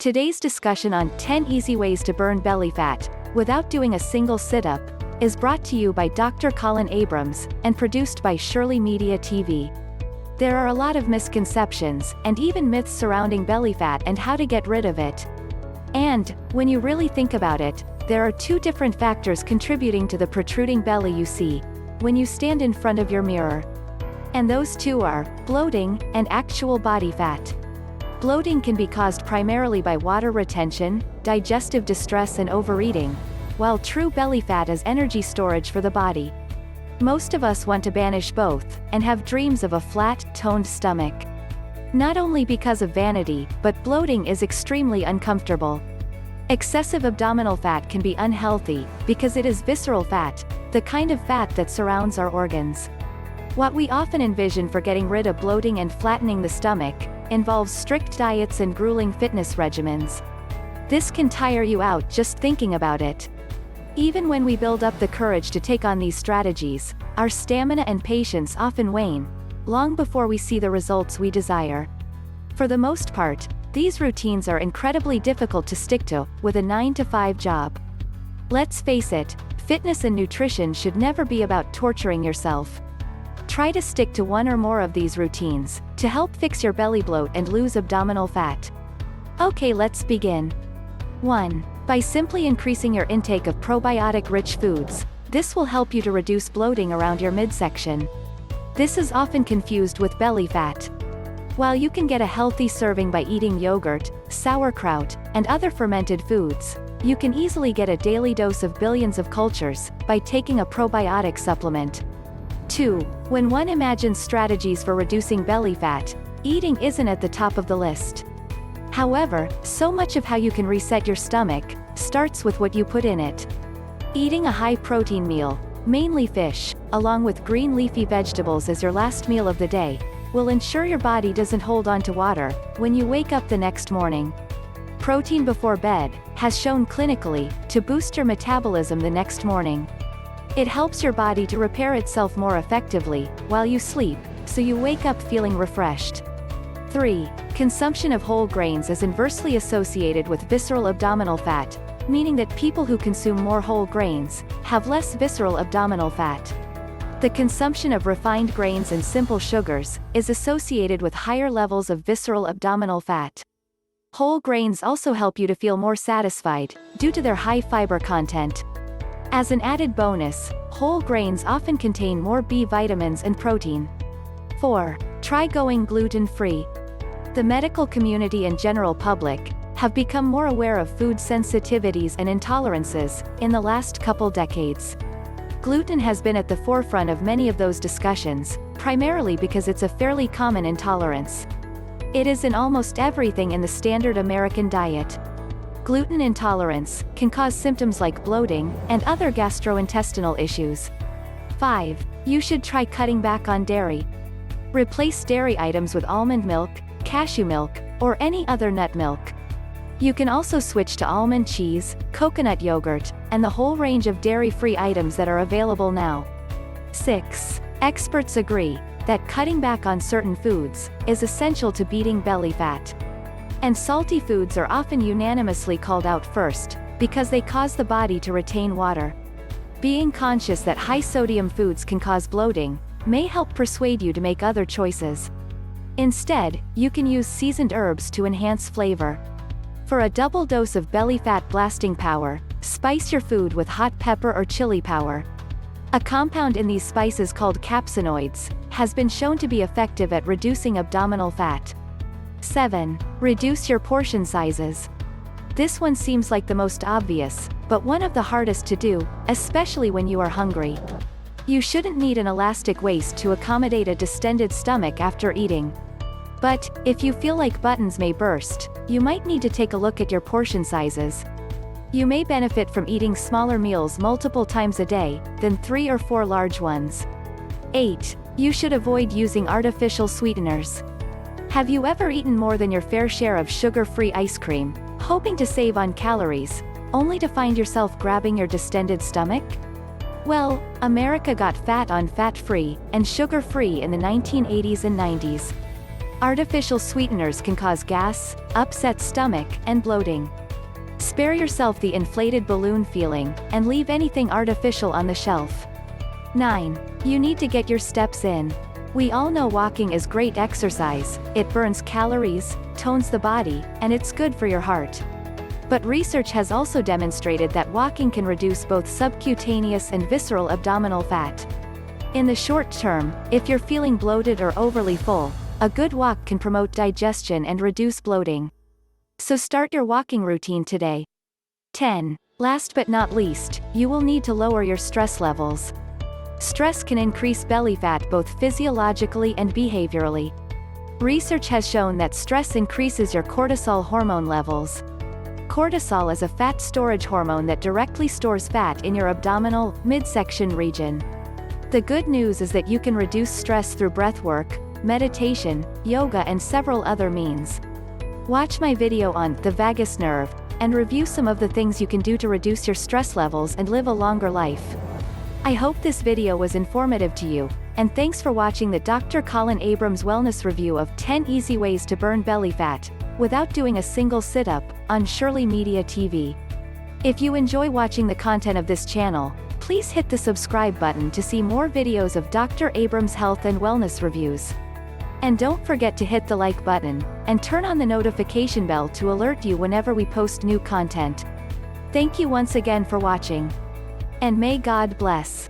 Today's discussion on 10 easy ways to burn belly fat, without doing a single sit-up, is brought to you by Dr. Colin Abrams, and produced by Shirley Media TV. There are a lot of misconceptions, and even myths surrounding belly fat and how to get rid of it. And, when you really think about it, there are two different factors contributing to the protruding belly you see when you stand in front of your mirror. And those two are bloating and actual body fat. Bloating can be caused primarily by water retention, digestive distress and overeating, while true belly fat is energy storage for the body. Most of us want to banish both, and have dreams of a flat, toned stomach. Not only because of vanity, but bloating is extremely uncomfortable. Excessive abdominal fat can be unhealthy, because it is visceral fat, the kind of fat that surrounds our organs. What we often envision for getting rid of bloating and flattening the stomach involves strict diets and grueling fitness regimens. This can tire you out just thinking about it. Even when we build up the courage to take on these strategies, our stamina and patience often wane, long before we see the results we desire. For the most part, these routines are incredibly difficult to stick to, with a 9-to-5 job. Let's face it, fitness and nutrition should never be about torturing yourself. Try to stick to one or more of these routines, to help fix your belly bloat and lose abdominal fat. Okay, let's begin. 1. By simply increasing your intake of probiotic-rich foods, this will help you to reduce bloating around your midsection. This is often confused with belly fat. While you can get a healthy serving by eating yogurt, sauerkraut, and other fermented foods, you can easily get a daily dose of billions of cultures by taking a probiotic supplement. 2. When one imagines strategies for reducing belly fat, eating isn't at the top of the list. However, so much of how you can reset your stomach starts with what you put in it. Eating a high-protein meal, mainly fish, along with green leafy vegetables as your last meal of the day, will ensure your body doesn't hold on to water when you wake up the next morning. Protein before bed has shown clinically to boost your metabolism the next morning. It helps your body to repair itself more effectively while you sleep, so you wake up feeling refreshed. 3. Consumption of whole grains is inversely associated with visceral abdominal fat, meaning that people who consume more whole grains have less visceral abdominal fat. The consumption of refined grains and simple sugars is associated with higher levels of visceral abdominal fat. Whole grains also help you to feel more satisfied, due to their high fiber content. As an added bonus, whole grains often contain more B vitamins and protein. 4. Try going gluten-free. The medical community and general public have become more aware of food sensitivities and intolerances in the last couple decades. Gluten has been at the forefront of many of those discussions, primarily because it's a fairly common intolerance. It is in almost everything in the standard American diet. Gluten intolerance can cause symptoms like bloating and other gastrointestinal issues. 5. You should try cutting back on dairy. Replace dairy items with almond milk, cashew milk, or any other nut milk. You can also switch to almond cheese, coconut yogurt, and the whole range of dairy-free items that are available now. 6. Experts agree that cutting back on certain foods is essential to beating belly fat. And salty foods are often unanimously called out first, because they cause the body to retain water. Being conscious that high-sodium foods can cause bloating may help persuade you to make other choices. Instead, you can use seasoned herbs to enhance flavor. For a double dose of belly fat blasting power, spice your food with hot pepper or chili power. A compound in these spices called capsaicinoids has been shown to be effective at reducing abdominal fat. 7. Reduce your portion sizes. This one seems like the most obvious, but one of the hardest to do, especially when you are hungry. You shouldn't need an elastic waist to accommodate a distended stomach after eating. But, if you feel like buttons may burst, you might need to take a look at your portion sizes. You may benefit from eating smaller meals multiple times a day, than 3 or 4 large ones. 8. You should avoid using artificial sweeteners. Have you ever eaten more than your fair share of sugar-free ice cream, hoping to save on calories, only to find yourself grabbing your distended stomach? Well, America got fat on fat-free and sugar-free in the 1980s and 90s. Artificial sweeteners can cause gas, upset stomach, and bloating. Spare yourself the inflated balloon feeling, and leave anything artificial on the shelf. 9. You need to get your steps in. We all know walking is great exercise, it burns calories, tones the body, and it's good for your heart. But research has also demonstrated that walking can reduce both subcutaneous and visceral abdominal fat. In the short term, if you're feeling bloated or overly full, a good walk can promote digestion and reduce bloating. So start your walking routine today. 10. Last but not least, you will need to lower your stress levels. Stress can increase belly fat both physiologically and behaviorally. Research has shown that stress increases your cortisol hormone levels. Cortisol is a fat storage hormone that directly stores fat in your abdominal, midsection region. The good news is that you can reduce stress through breath work, meditation, yoga and several other means. Watch my video on the vagus nerve, and review some of the things you can do to reduce your stress levels and live a longer life. I hope this video was informative to you, and thanks for watching the Dr. Colin Abrams wellness review of 10 easy ways to burn belly fat, without doing a single sit-up, on Shirley Media TV. If you enjoy watching the content of this channel, please hit the subscribe button to see more videos of Dr. Abrams health and wellness reviews. And don't forget to hit the like button, and turn on the notification bell to alert you whenever we post new content. Thank you once again for watching. And may God bless.